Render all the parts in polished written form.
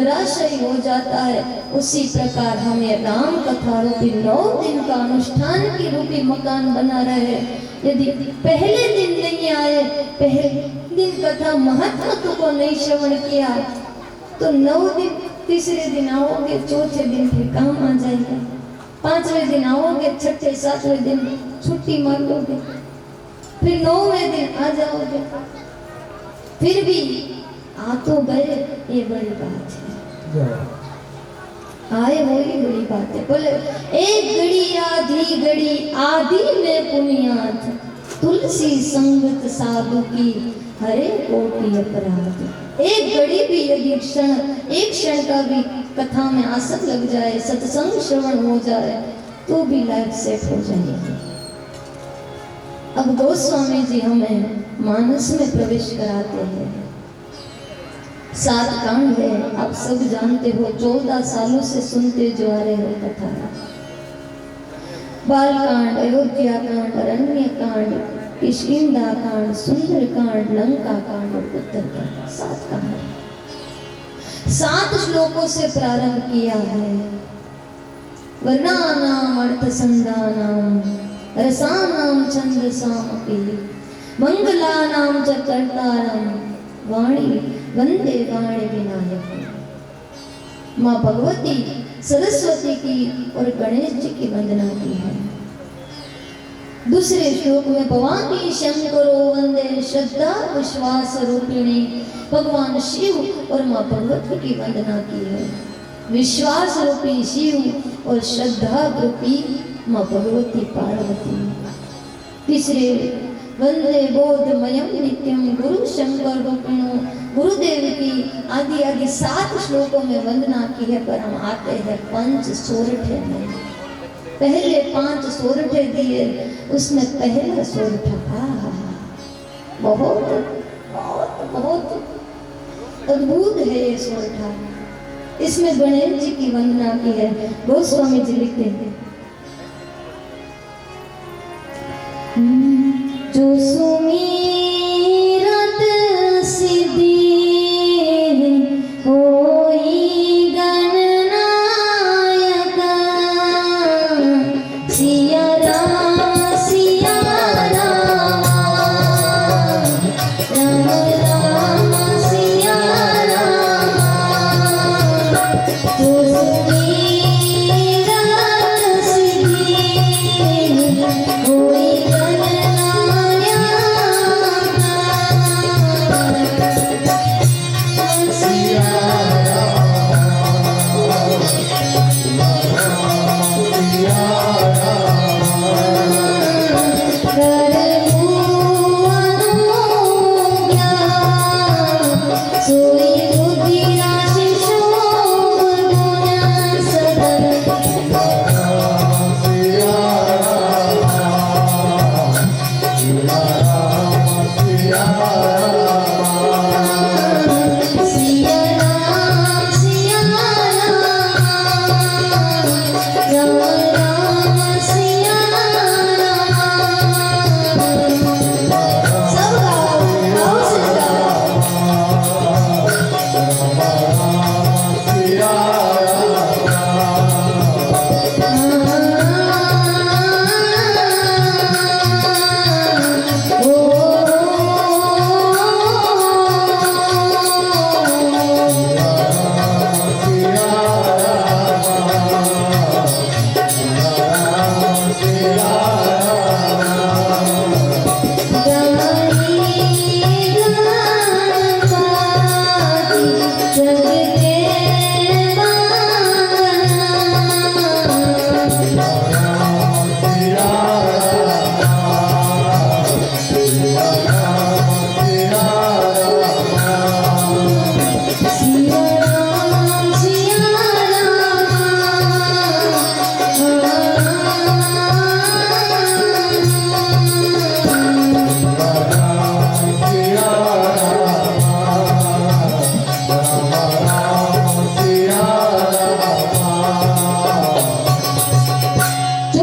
धराशयी हो जाता है, उसी प्रकार हमें राम कथा रूपी 9 दिन का अनुष्ठान की रूपी मकान बना रहे। यदि पहले दिन नहीं आए, पहले दिन कथा महत्व को नहीं श्रवण किया, तो 9 दिन, तीसरे दिन आओगे, चौथे दिन फिर काम आ जाएगा, 5वें दिन आओगे, 6ठे 7वें दिन छुट्टी मार लोगे, फिर 9वें दिन आ जाओगे, फिर भी आ तो गए, ये बड़ी बात है। आए वो ही बड़ी बात है। बोले एक घड़ी आधी घड़ी आधी में पुनियात, तुलसी संगत साधु की हरे कोटि अपराध। एक घड़ी भी यदि क्षण, एक क्षण का भी कथा में आसन लग जाए, सत्संग श्रवण हो जाए, तो भी लाइफ सेट हो जाएगी। अब गोस्वामी जी हमें मानस में प्रवेश कराते हैं। 7 कांड है, आप सब जानते हो, 14 सालों से सुनते जो आ रहे हो कथा। बाल कांड, अयोध्या कांड, अरण्य कांड, किष्किंधा कांड, सुंदर कांड, लंका कांड और उत्तर कांड, 7 कांड। 7 श्लोकों से प्रारंभ किया है। वर्णानाम अर्थसंधानाम रसानाम छंदसामपि मंगलानाम च कर्तारं वाणी वंदे वाणी विनायक। माँ भगवती सरस्वती की और गणेश जी की वंदना की है। दूसरे श्लोक में भवानी शंकरो वंदे श्रद्धा विश्वास रूपिणी, भगवान शिव और माँ भगवती की वंदना की है। विश्वास रूपी शिव और श्रद्धा रूपी माँ भगवती पार्वती। तीसरे वंदे बोधमयम नित्यम गुरु शंकर रूपिणो, गुरुदेव की आदि आदि 7 श्लोकों में वंदना की है। पर हम आते हैं 5 सोरठे में। पहले 5 सोरठे दिए, उसमें पहला सोरठा बहुत बहुत बहुत अद्भुत है ये सोरठा। इसमें गणेश जी की वंदना की है। गोस्वामी जी लिखते हैं, जो सुमिरत सिद्धि होई गणनायक, सिया राम सिया राम, राम राम सिया राम। जो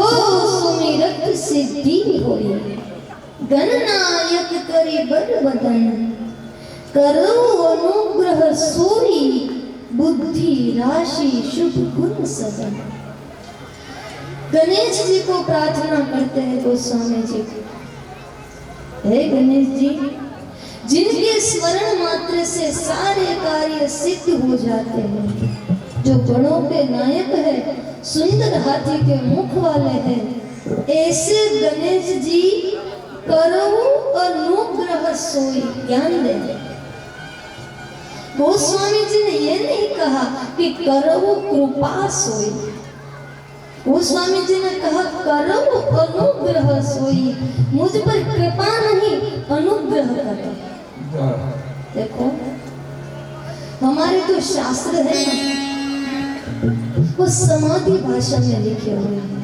सुमिरत सिद्धि होई गणनायक करी बर बदन, करो अनुग्रह सोई बुद्धि राशि शुभ गुण सदन। गणेश जी को प्रार्थना करते हैं गोस्वामी जी, हे गणेश जी, जिनके स्मरण मात्र से सारे कार्य सिद्ध हो जाते हैं, जो गणों के नायक है, सुंदर हाथी के मुख वाले हैं, ऐसे गणेश जी करो अनुग्रह सोई ज्ञान दे। गोस्वामी जी ने ये नहीं कहा कि करो कृपा सोई, गोस्वामी जी ने कहा करो अनुग्रह सोई, मुझ पर कृपा नहीं अनुग्रह करो। देखो हमारे जो शास्त्र है वो समाधि भाषा में लिखे हुए हैं,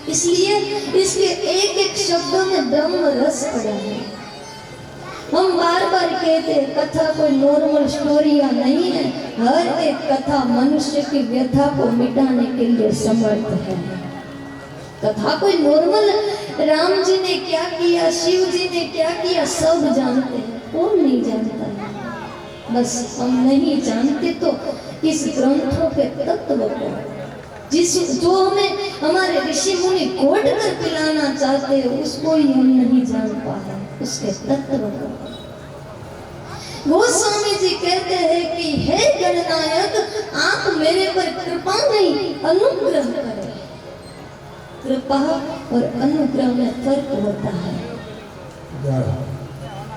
इसलिए इसके एक एक शब्दों में ब्रह्म रस पड़ा है। हम बार बार कहते हैं कथा कोई नॉर्मल स्टोरी या नहीं है, हर एक कथा मनुष्य की व्यथा को मिटाने के लिए समर्थ है। कथा कोई नॉर्मल राम जी ने क्या किया, शिव जी ने क्या किया, सब जानते हैं, कौन नहीं जानता है। बस हम नहीं जानते तो इस ग्रंथों के तत्व को, जो हमें हमारे ऋषि मुनि घोट कर पिलाना चाहते हैं, उसको ही हम नहीं जान पाए, उसके तत्व को। गोस्वामी जी कहते हैं कि हे गणनायक, आप मेरे पर कृपा नहीं अनुग्रह करें। कृपा और अनुग्रह में फर्क होता है।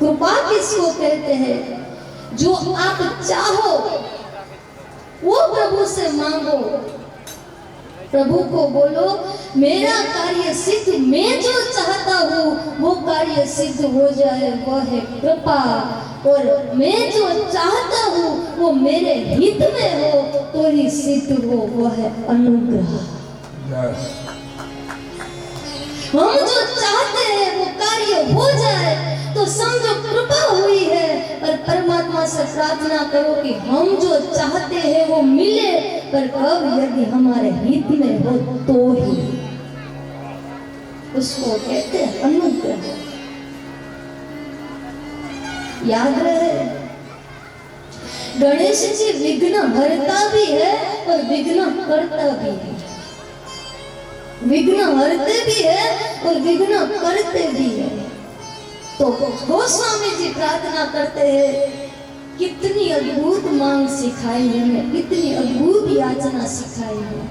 कृपा किसको कहते हैं? जो आप चाहो वो प्रभु से मांगो, प्रभु को बोलो मेरा कार्य सिद्ध, मैं जो चाहता हूँ वो कार्य सिद्ध हो जाए, वह है कृपा। और मैं जो चाहता हूँ वो मेरे हित में हो तो ही सिद्ध हो, वह है अनुग्रह। हम जो चाहते हैं वो कार्य हो जाए तो समझो कृपा हुई है, और परमात्मा से प्रार्थना करो कि हम जो चाहते हैं वो मिले, पर कब? यदि हमारे हित में हो तो ही, उसको कहते हैं अनुग्रह। याद रहे, गणेश जी विघ्न हरता भी है और विघ्न करता भी है, विघ्न हरते भी है और विघ्न करते भी है। तो गोस्वामी जी प्रार्थना करते हैं, कितनी अद्भुत मांग सिखाई है, हमें कितनी अद्भुत याचना सिखाई है।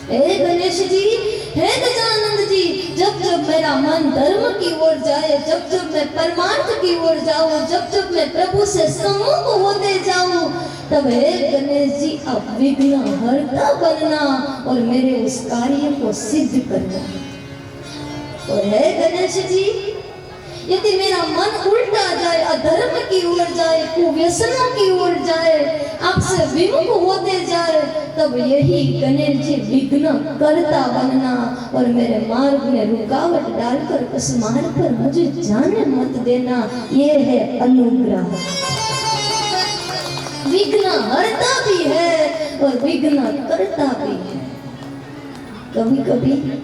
हे गणेश जी, हे गजानंद जी, जब जब मेरा मन धर्म की ओर जाए, जब जब मैं परमार्थ की ओर जाऊं, जब जब मैं प्रभु से सम्मुख होते जाऊं, तब हे गणेश जी आप विघ्न हरता बनना और मेरे उस कार्य को सिद्ध करना। और हे गणेश जी, यदि मेरा मन उल्टा जाए, अधर्म की ओर जाए, कुव्यसनों की ओर जाए, आपसे विमुख होते जाए, तब यही गणेश जी विघ्न करता बनना और मेरे मार्ग में रुकावट डालकर उस मार्ग पर मुझे जाने मत देना। ये है अनुग्रह। विघ्न हरता भी है और विघ्न करता भी है। कभी कभी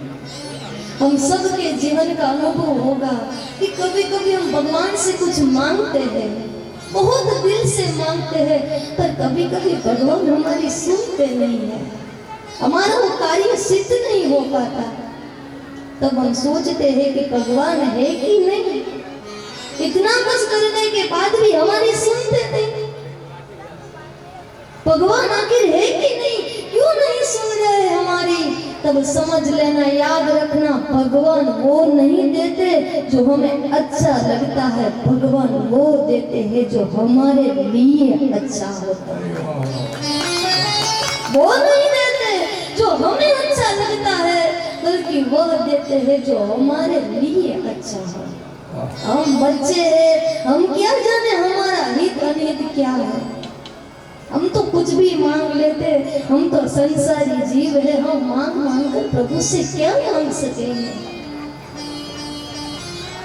हम सबके जीवन का अनुभव होगा कि कभी कभी हम भगवान से कुछ मांगते हैं, बहुत दिल से मांगते हैं, पर कभी कभी भगवान हमारी सुनते नहीं है, हमारा वो कार्य सिद्ध नहीं हो पाता। तब हम सोचते हैं कि भगवान है कि नहीं, इतना कुछ करने के बाद भी हमारी सुनते नहीं, भगवान आखिर है कि नहीं, क्यों नहीं सुन रहे हमारी? तब समझ लेना, याद रखना, भगवान वो नहीं देते जो हमें अच्छा लगता है, भगवान वो देते हैं जो हमारे लिए अच्छा होता है। वो नहीं देते जो हमें अच्छा लगता है, बल्कि वो देते हैं जो हमारे लिए अच्छा हो। हम बच्चे हैं, हम क्या जाने हमारा हित अनित क्या है, हम तो कुछ भी मांग लेते, हम तो संसारी जीव है, हम मांग मांग कर प्रभु से क्या मांग सकेंगे?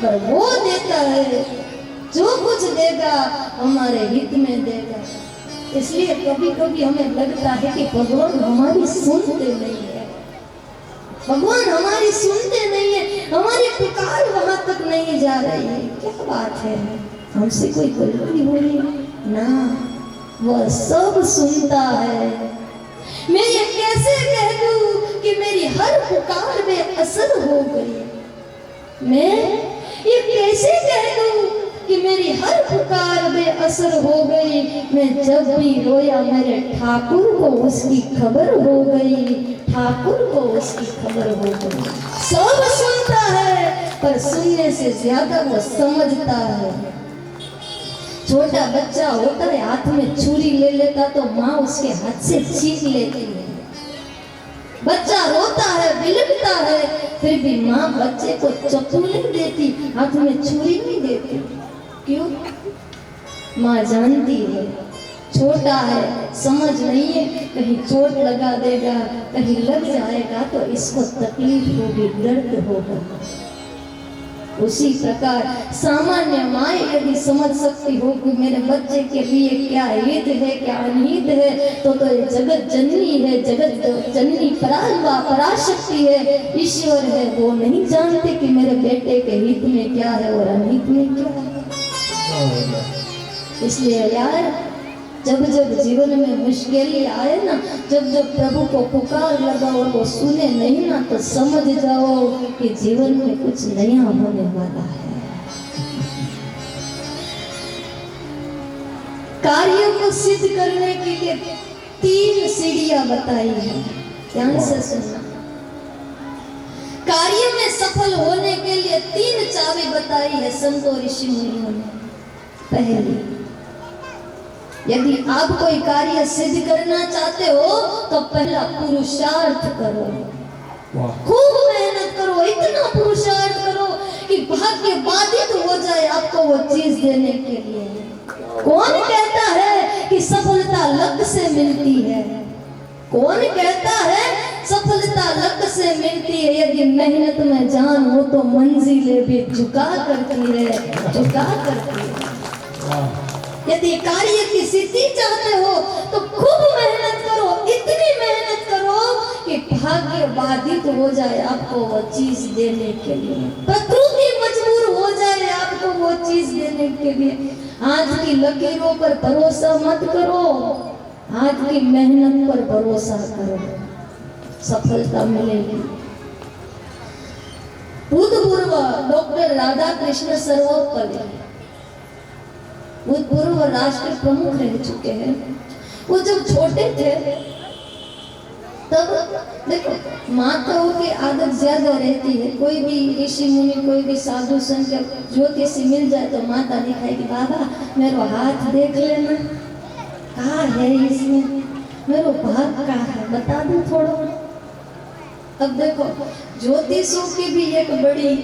पर वो देता है, जो कुछ देगा हमारे हित में देगा। इसलिए कभी कभी हमें लगता है कि भगवान हमारी सुनते नहीं है, भगवान हमारी सुनते नहीं है, हमारी पुकार वहां तक नहीं जा रही है। क्या बात है, हमसे कोई गड़बड़ी हो रही है ना? वह सब सुनता है। मैं ये कैसे कह दूं कि मेरी हर पुकार में असर हो गई? मैं ये कैसे कह दूं कि मेरी हर पुकार में असर हो गई? मैं जब भी रोया मेरे ठाकुर को उसकी खबर हो गई, ठाकुर को उसकी खबर हो गई। सब सुनता है पर सुनने से ज्यादा वो समझता है। छोटा बच्चा होता है, हाथ में छुरी ले लेता तो माँ उसके हाथ से छीन लेती है। बच्चा रोता है, बिलखता है, फिर भी माँ बच्चे को चप्पू नहीं देती, हाथ में छुरी नहीं देती। क्यों? माँ जानती है छोटा है, समझ नहीं है, कहीं चोट लगा देगा, कहीं लग जाएगा तो इसको तकलीफ होगी, दर्द होगा। उसी प्रकार सामान्य माँ यदि समझ सकती हो कि मेरे बच्चे के लिए क्या हित है, क्या अनिहित है, तो ये जगत जननी है, जगत जननी पराशक्ति है, ईश्वर है, वो नहीं जानते कि मेरे बेटे के हित में क्या है और अनिहित में क्या है। इसलिए यार, जब जब जीवन में मुश्किलें आए ना, जब जब प्रभु को पुकार लगाओ और वो सुने नहीं ना, तो समझ जाओ कि जीवन में कुछ नया होने वाला है। कार्यों को सिद्ध करने के लिए 3 सीढ़ियां बताई है, ध्यान से सुनना। कार्य में सफल होने के लिए 3 चाबी बताई है संतों ऋषि मुनियों ने। पहली, यदि आप कोई कार्य सिद्ध करना चाहते हो तो पहला पुरुषार्थ करो, खूब मेहनत करो, इतना पुरुषार्थ करो कि भाग्य बाधित हो जाए आपको वो चीज देने के लिए। कौन कहता है कि सफलता लक से मिलती है? कौन कहता है सफलता लक से मिलती है? यदि मेहनत में जान हो तो मंजिलें भी झुका करती है, झुका करती है। यदि कार्य की सिद्धि चाहते हो तो खूब मेहनत करो, इतनी मेहनत करो कि भाग्य बाधित हो जाए आपको वो चीज देने के लिए, प्रकृति मजबूर हो जाए आपको वो चीज देने के लिए। आज की लकीरों पर भरोसा मत करो, आज की मेहनत पर भरोसा करो, सफलता मिलेगी। भूतपूर्व डॉक्टर राधा कृष्ण सर्वोपरि भूतपूर्व राष्ट्र प्रमुख रह चुके हैं। वो जब छोटे थे तब देखो, माताओं की आदत ज्यादा रहती है। कोई भी ऋषि मुनि, कोई भी साधु संत ज्योतिषी मिल जाए तो माता दिखाएगी, बाबा मेरा हाथ देख लेना, कहाँ है इसमें, मेरा भाग कहाँ है, बता दो थोड़ा। अब देखो, ज्योतिषों की भी एक बड़ी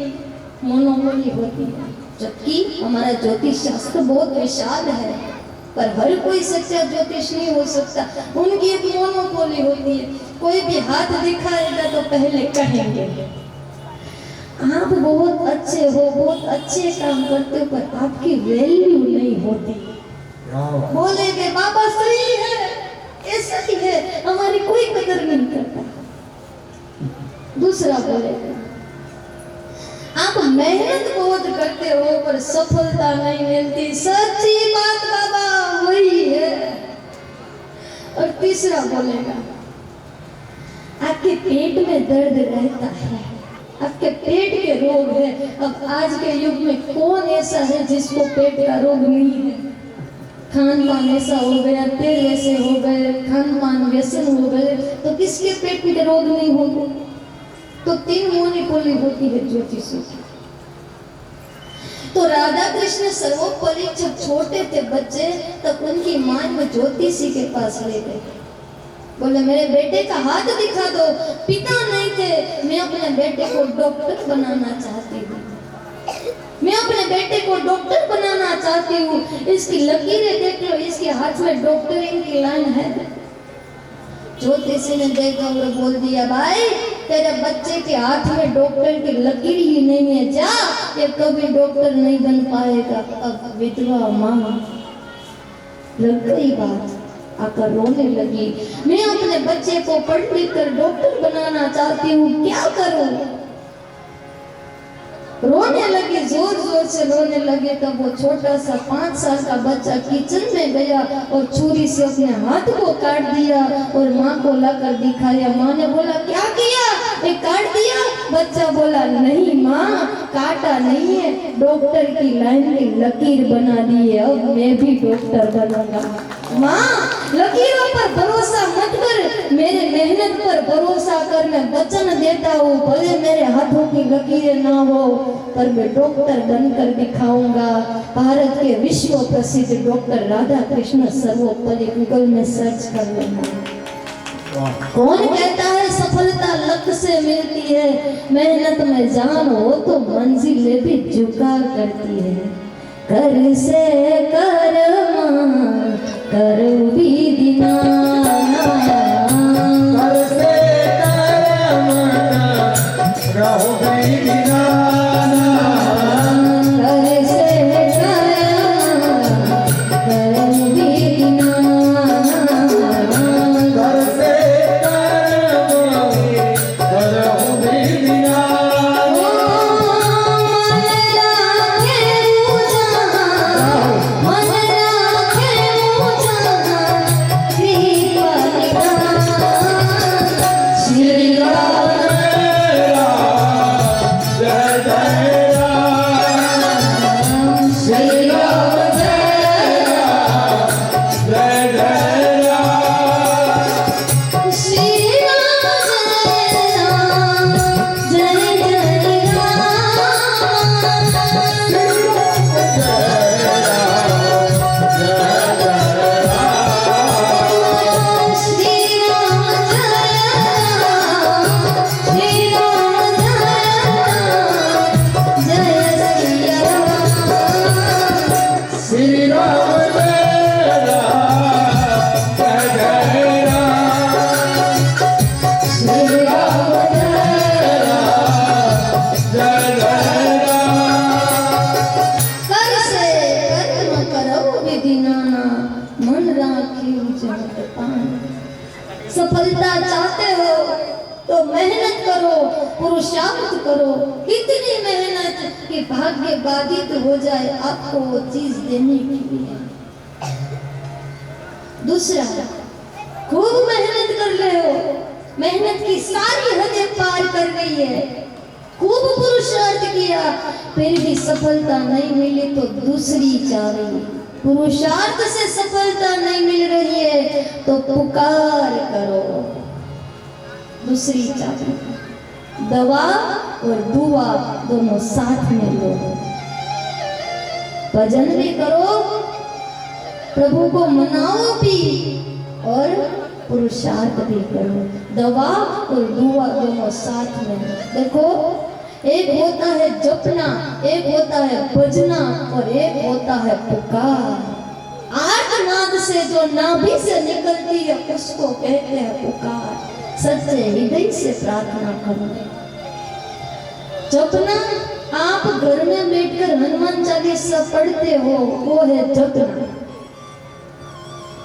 मोनोपोली होती है, जबकि हमारा ज्योतिष शास्त्र बहुत विशाल है, पर हर कोई सच्चा ज्योतिष नहीं हो सकता। उनकी एक मोनोपोली होती है, कोई भी हाथ दिखाएगा तो पहले कहेंगे आप बहुत अच्छे हो, बहुत अच्छे काम करते हो, पर आपकी वैल्यू नहीं होती। बोलेंगे बाबा सही है, ऐसा ही है, हमारी कोई कदर नहीं करता। दूसरा बोलेगा आप मेहनत बहुत करते हो पर सफलता नहीं मिलती, सच्ची बात बाबा वही है। और तीसरा बोलेगा आपके पेट में दर्द रहता है, आपके पेट के रोग है। अब आज के युग में कौन ऐसा है जिसको पेट का रोग नहीं है? खान पान ऐसा हो गया, तेल ऐसे हो गए, खान पान व्यसन हो गए, तो किसके पेट के रोग नहीं होंगे? तो 3 मोनोपोली होती है ज्योतिषी की। तो राधा कृष्ण सर्वोपरि जब छोटे थे बच्चे, तब उनकी माँ को ज्योतिषी के पास ले गए, बोले मेरे बेटे का हाथ दिखा दो। पिता नहीं थे, मैं अपने बेटे को डॉक्टर बनाना चाहती हूँ, मैं अपने बेटे को डॉक्टर बनाना चाहती हूँ, इसकी लकीरें देख लो, इसके हाथ में डॉक्टरिंग की लाइन है। ज्योतिषी ने देखा और बोल दिया, भाई तेरे बच्चे के हाथ में डॉक्टर की लकीर ही नहीं है, जा, ये कभी डॉक्टर नहीं बन पाएगा। अब विधवा माँ लग गई बात, आकर रोने लगी, मैं अपने बच्चे को पढ़ लिख कर डॉक्टर बनाना चाहती हूँ, क्या करूं? रोने लगी जोर जोर से रोने लगे तब वो छोटा सा 5 साल का बच्चा किचन में गया और छुरी से अपने हाथ को काट दिया और माँ को लाकर दिखाया। माँ ने बोला क्या किया, ये काट दिया? बच्चा बोला नहीं माँ, काटा नहीं है, डॉक्टर की लाइन की लकीर बना दी है, अब मैं भी डॉक्टर बनूंगा। माँ लकीरों पर भरोसा मत कर, मेरे मेहनत पर भरोसा कर। मैं वचन देता हूँ भले मेरे हाथों की लकीरें ना हो पर मैं डॉक्टर बनकर दिखाऊंगा। भारत के विश्व प्रसिद्ध डॉक्टर राधा कृष्ण सर्वोपरि गूगल में सर्च कर लेना। कौन कहता है सफलता लक से मिलती है, मेहनत में जान हो तो मंजिलें भी झुका करती है। कर से कर्मा करो विधि नाना, कर से कर्मा करो विधि नाना, कर से कर्मा करो विधि नाना, कर से कर्मा करो विधि नाना। मन राखे मुझा कृपा निधान। श्री राम जय जय राम, श्री राम जय जय राम, श्री राम जय जय श्री राम श्री राम जय जय राम, श्री राम जय जय राम। कर से कर्म करो विधि नाना, मन राखे जगत पान। सफलता चाहते हो तो मेहनत करो, पुरुषार्थ करो। कितनी मेहनत कि भाग्य बाधित हो जाए आपको वो चीज देने के लिए। दूसरा, खूब मेहनत कर रहे हो, मेहनत की सारी हदें पार कर गई है, खूब पुरुषार्थ किया फिर भी सफलता नहीं मिली तो दूसरी चाबी। पुरुषार्थ से सफलता नहीं मिल रही है तो पुकार करो। दूसरी चाबी, दवा और दुआ दोनों साथ में लो। भजन भी करो, प्रभु को मनाओ भी और पुरुषार्थ भी करो। दवा और दुआ दोनों साथ में। देखो एक होता है जपना, एक होता है भजना और एक होता है पुकार। आर्तनाद से जो नाभि से निकलती है उसको कहते हैं पुकार। सच्चे हृदय से प्रार्थना करो। जपना, आप घर में बैठकर हनुमान चालीसा पढ़ते हो वो है जपना।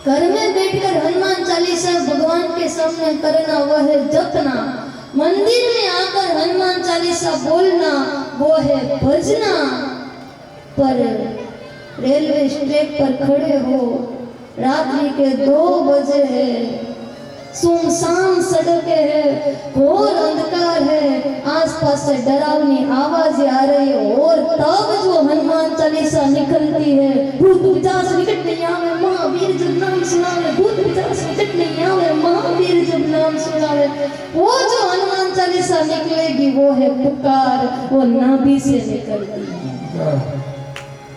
घर में बैठकर हनुमान चालीसा भगवान के सामने करना वह है जपना। मंदिर में आकर हनुमान चालीसा बोलना वो है भजना। पर रेलवे स्टेशन पर खड़े हो, रात्रि के 2 बजे है, सुनसान सड़कें है, घोर अंधकार है, आसपास से डरावनी आवाजें आ रही है और तब जो हनुमान चालीसा निकलती है, भूत पिशाच निकट नहीं आवे महावीर जब नाम सुनावे, भूत पिशाच निकट नहीं आवे महावीर जब नाम सुनावे, वो जो हनुमान चालीसा निकलेगी वो है पुकार, वो नाभि से निकलती है।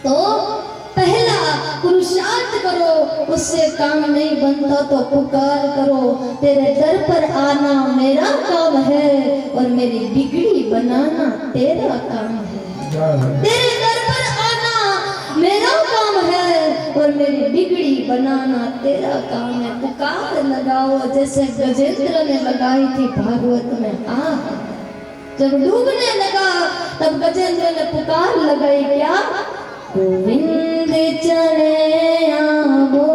तो पहला पुरुषार्थ करो, उससे काम नहीं बनता तो पुकार करो। तेरे दर पर आना मेरा काम है और मेरी बिगड़ी बनाना तेरा काम है। तेरे दर पर आना मेरा काम है और मेरी बिगड़ी बनाना तेरा काम है। पुकार लगाओ जैसे गजेंद्र ने लगाई थी भागवत में। जब डूबने लगा तब गजेंद्र ने पुकार लगाई, क्या? गोविंद चले आवो,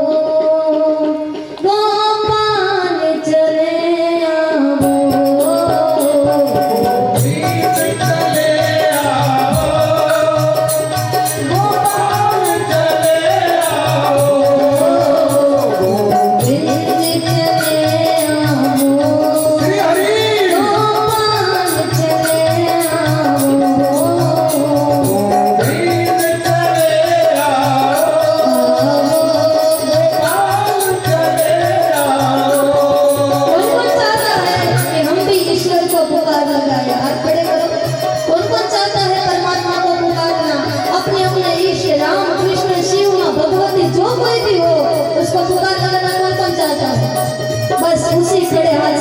गोपाल चले आवो, गोविंद चले आवो,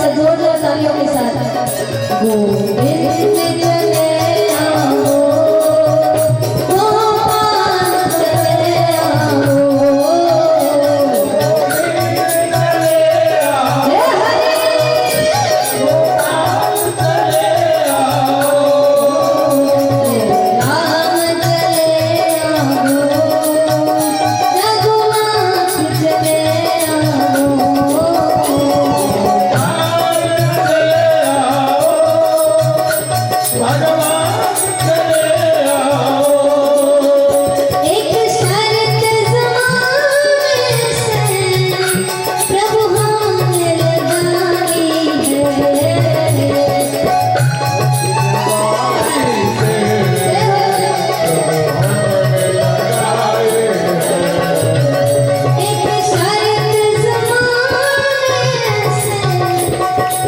से जोरदार तालियों के साथ गोविंद चले आओ, गोपाल चले आओ, हे हरि राम चले आओ, रघुनाथ चले एक शर्त ज़माने से प्रभु हमने लगाई है। एक शर्त ज़माने से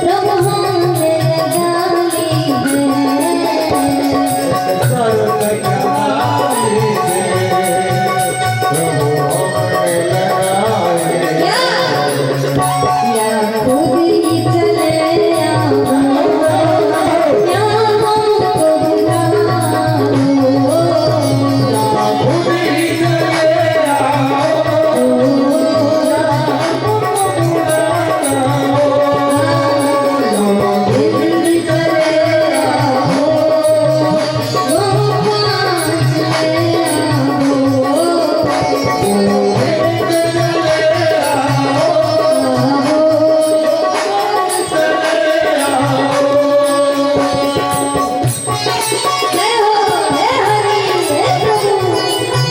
प्रभु हमने लगाई है। या खुद ही चले आओ, या हमको बुलाओ, दिल्ली चले आओ, गोपाल चले जय हो, हे हरि, हे प्रभु,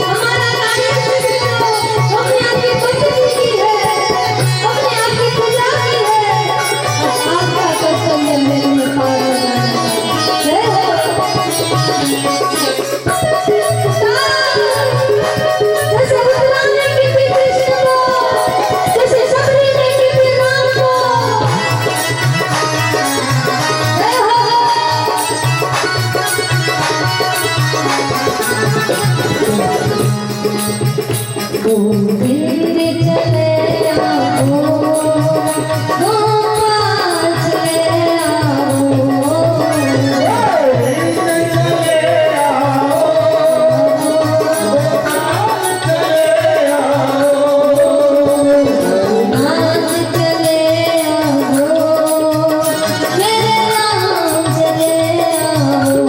हमारा कार्य सिद्ध करो। हमने आपकी बंदगी की है, हमने आपकी पूजा की है, आपका कर्तव्य मेरे में पार हो जाना है। जय हो। जैसे उतरा ने की थी कृष्ण को, जैसे सबरी ने की थी राम को। जय हो। गोविंद चले आओ, गोपाल चले आओ, नाथ चले आओ, मेरे राम चले आओ।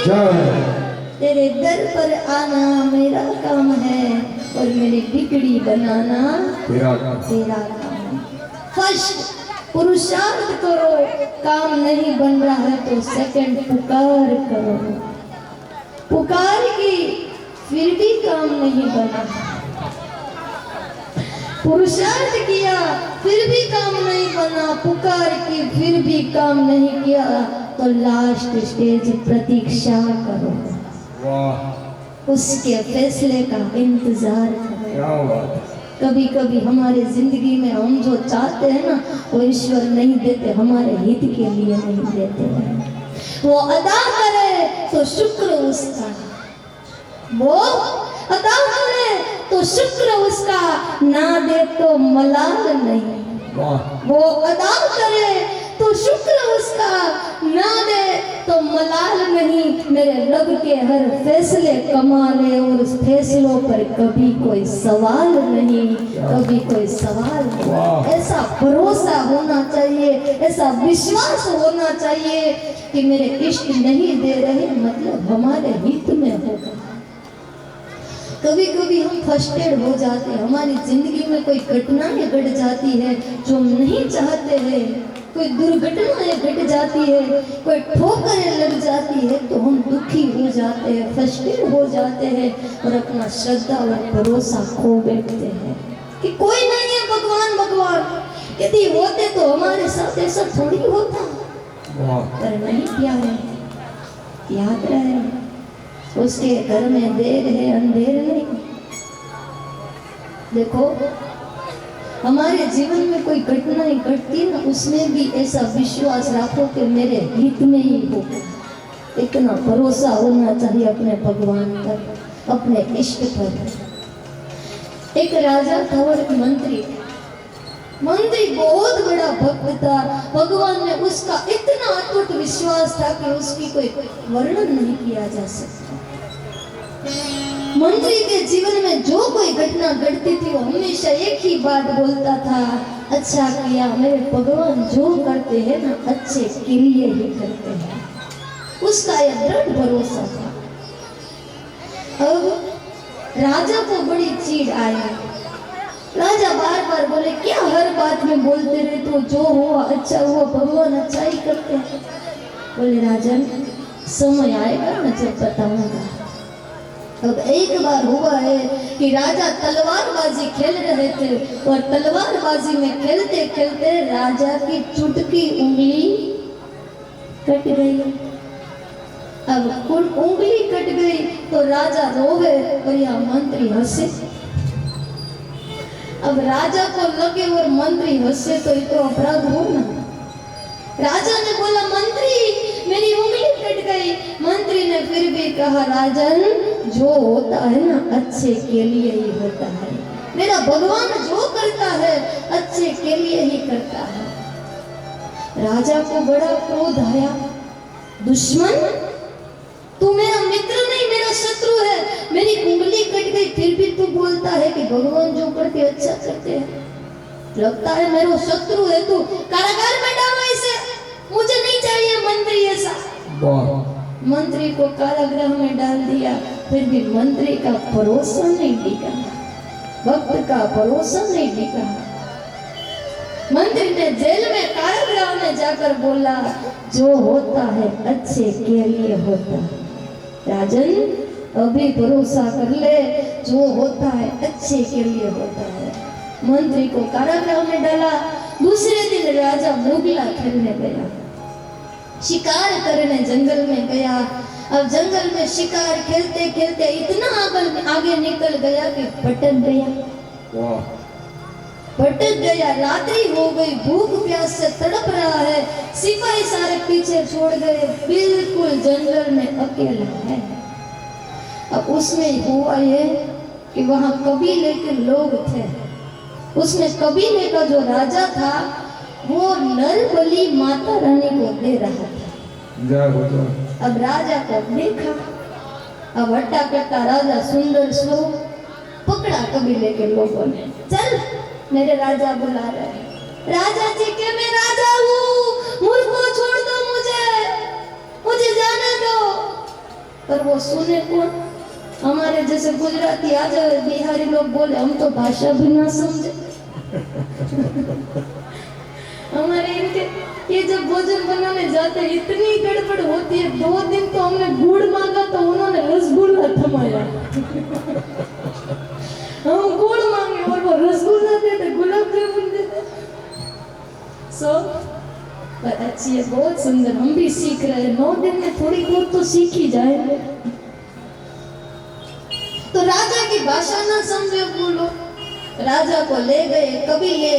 जय तेरे दर पर आना मेरा काम है और मेरी बिगड़ी बनाना तेरा काम। तेरा काम है। फर्स्ट पुरुषार्थ करो, काम नहीं बन रहा है तो सेकंड पुकार करो। पुकार की फिर भी काम नहीं बना, पुरुषार्थ किया फिर भी काम नहीं बना, पुकार की फिर भी काम नहीं किया तो लास्ट स्टेज प्रतीक्षा करो, वाह उसके फैसले का इंतजार करो। क्या बात है। कभी कभी हमारे जिंदगी में हम जो चाहते हैं ना वो ईश्वर नहीं देते, हमारे हित के लिए नहीं देते हैं। वो अदा करे तो शुक्र उसका, वो अदा करे तो शुक्र उसका, ना दे तो मलाल नहीं। वाह वो अदा करे तो शुक्र उसका, ना दे तो मलाल नहीं। मेरे रब के हर फैसले कमाले और उस फैसलों पर कभी कोई सवाल नहीं, कभी कोई सवाल नहीं। वाह। ऐसा भरोसा होना चाहिए, ऐसा विश्वास होना चाहिए कि मेरे इष्ट नहीं दे रहे मतलब हमारे हित में होगा। कभी कभी हम फ्रस्ट्रेट हो जाते हैं, हमारी जिंदगी में कोई घटनाएं घट जाती है जो हम नहीं चाहते हैं, कोई दुर्घटनाएं घट जाती है, कोई ठोकरें लग जाती है तो हम दुखी हो जाते हैं, फ्रस्ट्रेट हो जाते हैं और अपना श्रद्धा और भरोसा खो बैठते हैं कि कोई नहीं है भगवान भगवान। यदि होते तो हमारे साथ ऐसा थोड़ी होता, वाह पर नहीं किया है। याद रहे उसके घर में देर है अंधेर नहीं। देखो हमारे जीवन में कोई घटनाएं घटती ना, उसमें भी ऐसा विश्वास रखो कि मेरे हित में ही होगा। इतना भरोसा होना चाहिए अपने भगवान पर, अपने इष्ट पर। एक राजा था और एक मंत्री, मंत्री बहुत बड़ा भक्त था, भगवान में उसका इतना अटूट विश्वास था कि उसकी कोई वर्णन नहीं किया जा सकता। मंत्री के जीवन में जो कोई घटना घटती थी वो हमेशा एक ही बात बोलता था, अच्छा किया, मेरे भगवान जो करते हैं ना अच्छे के लिए ही करते हैं। उसका यह दृढ़ भरोसा था। अब राजा को बड़ी चीड़ आई। राजा बार बार बोले, क्या हर बात में बोलते रहे तो जो हुआ अच्छा हुआ, भगवान अच्छा ही करते हैं। बोले राजन समय आएगा ना जब बताऊंगा। अब एक बार हुआ है कि राजा तलवारबाजी खेल रहे थे और तलवारबाजी में खेलते खेलते राजा की चुटकी उंगली कट गई। अब उंगली कट गई तो राजा रोवे और यह मंत्री हंसे। अब राजा को लगे और मंत्री हंसे तो ये तो अपराध हो ना। राजा ने बोला मंत्री मेरी उंगली कट गई। मंत्री ने फिर भी कहा राजन जो होता है ना अच्छे के लिए ही होता है, मेरा भगवान जो करता है अच्छे के लिए ही करता है। राजा को बड़ा क्रोध आया, दुश्मन तू मेरा मित्र नहीं मेरा शत्रु है, मेरी उंगली कट गई फिर भी तू बोलता है कि भगवान जो करते अच्छा करते हैं। लगता है मेरा शत्रु है तू, कारागार में डालो इसे, मुझे नहीं चाहिए मंत्री ऐसा। मंत्री को कारागृह में डाल दिया, फिर भी मंत्री का भरोसा नहीं टिका, भक्त का भरोसा नहीं टिका। मंत्री ने जेल में कारागृह में जाकर बोला जो होता है अच्छे के लिए होता है। राजन अभी भरोसा कर ले, जो होता है अच्छे के लिए होता है। मंत्री को कारागृह में डाला। दूसरे दिन राजा मुगला खेलने गया, शिकार करने जंगल में गया। अब जंगल में शिकार खेलते खेलते इतना आगे निकल गया कि भटक गया। भटक गया, रात्रि हो गई, भूख प्यास से तड़प रहा है, सिपाही सारे पीछे छोड़ गए, बिल्कुल जंगल में अकेला है। अब उसमें हुआ ये कि वहां कबीले के लोग थे। उसमें कबीले का जो राजा था वो नर बलि माता रानी को दे रहा था। अब राजा को देखा, अब हट्टा कट्टा राजा सुंदर स्वरूप पकड़ा कबीले के लोगों ने, चल मेरे राजा बुला रहे हैं। राजा जी के मैं राजा हूँ, मुझको छोड़ दो, मुझे जाने दो। पर वो सुने कौन? हमारे जैसे गुजराती आ जाए, बिहारी लोग बोले हम तो भाषा भी ना समझे। हमारे इनके ये जब भोजन बनाने जाते हैं इतनी गड़बड़ होती है। 2 दिन तो हमने गुड़ मांगा तो उन्होंने रसगुल्ला थमाया। हम गुड़ मांगे और वो रसगुल्ला देते, गुलाब जामुन देते। पर अच्छी है, बहुत सुंदर। हम भी सीख रहे हैं, 9 दिन में थोड़ी बहुत तो सीख ही जाएंगे। तो राजा की भाषा ना समझे बोलो, राजा को ले गए। कभी ये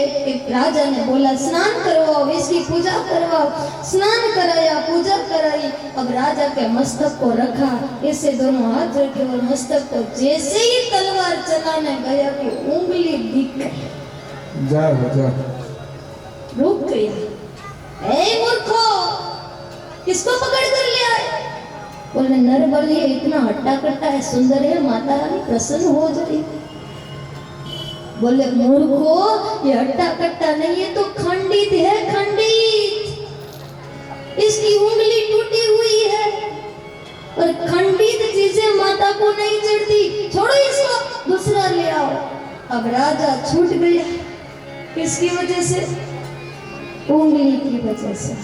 राजा ने बोला स्नान करवाओ, इसकी पूजा करवाओ। स्नान कराया, पूजा कराई। अब राजा के मस्तक को रखा, ऐसे दोनों हाथ रखे और मस्तक को जैसे ही तलवार चलाने गया कि उंगली दिख गई, जा रुक गया। ए मूर्खो, किसको पकड़ कर ले आए? बोले नरबली इतना हट्टा कट्टा है, सुंदर है, माता रानी प्रसन्न हो जाएगी। बोले मूर्खो, ये हट्टा कट्टा नहीं है तो खंडित है, खंडित। इसकी उंगली टूटी हुई है और खंडित चीजें माता को नहीं चढ़ती, छोड़ो इसको, दूसरा ले आओ। अब राजा छूट गया, किसकी वजह से? उंगली की वजह से।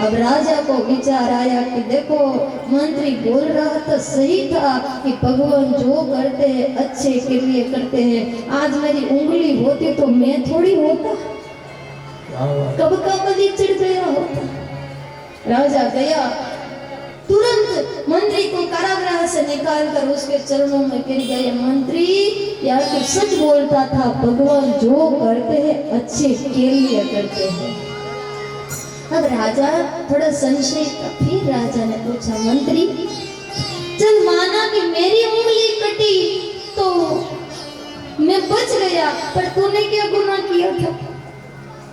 अब राजा को विचार आया कि देखो मंत्री बोल रहा था सही था कि भगवान जो करते हैं अच्छे के लिए करते हैं। आज मेरी उंगली होती तो मैं थोड़ी होता, कब का बलि चिढ़ गया होता। राजा गया, तुरंत मंत्री को कारागृह से निकालकर उसके चरणों में गिर गए। मंत्री यार तू सच बोलता था, भगवान जो करते हैं अच्छे के लिए करते हैं। अब राजा थोड़ा संशय था, फिर राजा ने पूछा मंत्री चल माना कि मेरी उंगली कटी तो मैं बच गया, पर तूने क्या गुनाह किया था?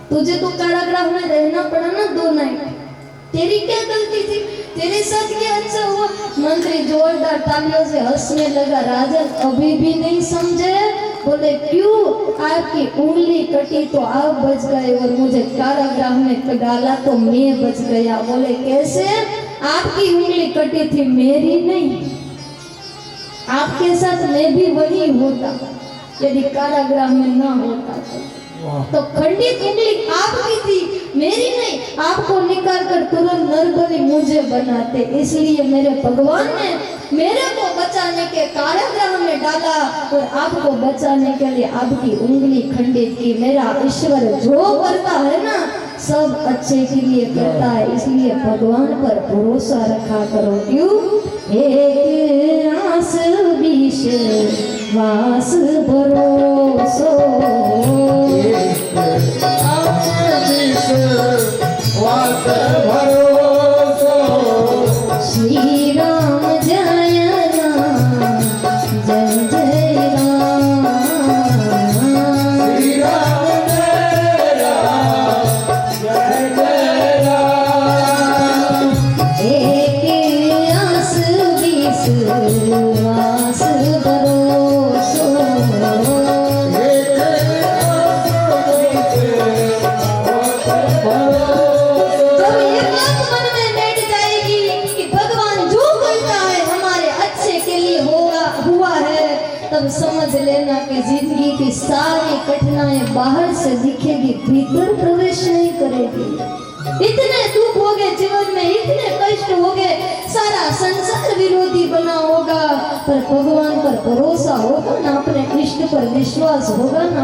तुझे तो कारागृह में रहना पड़ा ना 2 नाइट, तेरी क्या गलती थी? तेरे साथ क्या अच्छा हुआ? मंत्री जोरदार तालियों से हंसने लगा। राजा अभी भी नहीं समझे। बोले क्यों? आपकी उंगली कटी तो आप बच गए और मुझे कारागृह में डाला तो मैं बच गया। बोले कैसे? आपकी उंगली कटी थी, मेरी नहीं। आपके साथ मैं भी वही होता यदि कारागृह में ना होता तो खंडित उंगली आपकी थी, मेरी नहीं। आपको निकाल कर तुरंत नरबली मुझे बनाते, इसलिए मेरे भगवान ने मेरे को बचाने के कारागृह में डाला और आपको बचाने के लिए आपकी उंगली खंडित की। मेरा ईश्वर जो करता है ना सब अच्छे के लिए करता है, इसलिए भगवान पर भरोसा रखा करो। क्यों? एक आस बीस वास भरोसो, श्री राम जय राम जय जय राम, श्री राम जय राम जय जय राम। एक आस बीस वास भरोसो, तब समझ लेना कि जिंदगी की सारी कठिनाइयां बाहर से दिखेगी, भीतर प्रवेश नहीं करेगी। इतने दुख हो गए जीवन में, इतने कष्ट हो गए, सारा संसार विरोधी बना होगा, पर भगवान पर भरोसा होगा ना, अपने इष्ट पर विश्वास होगा ना,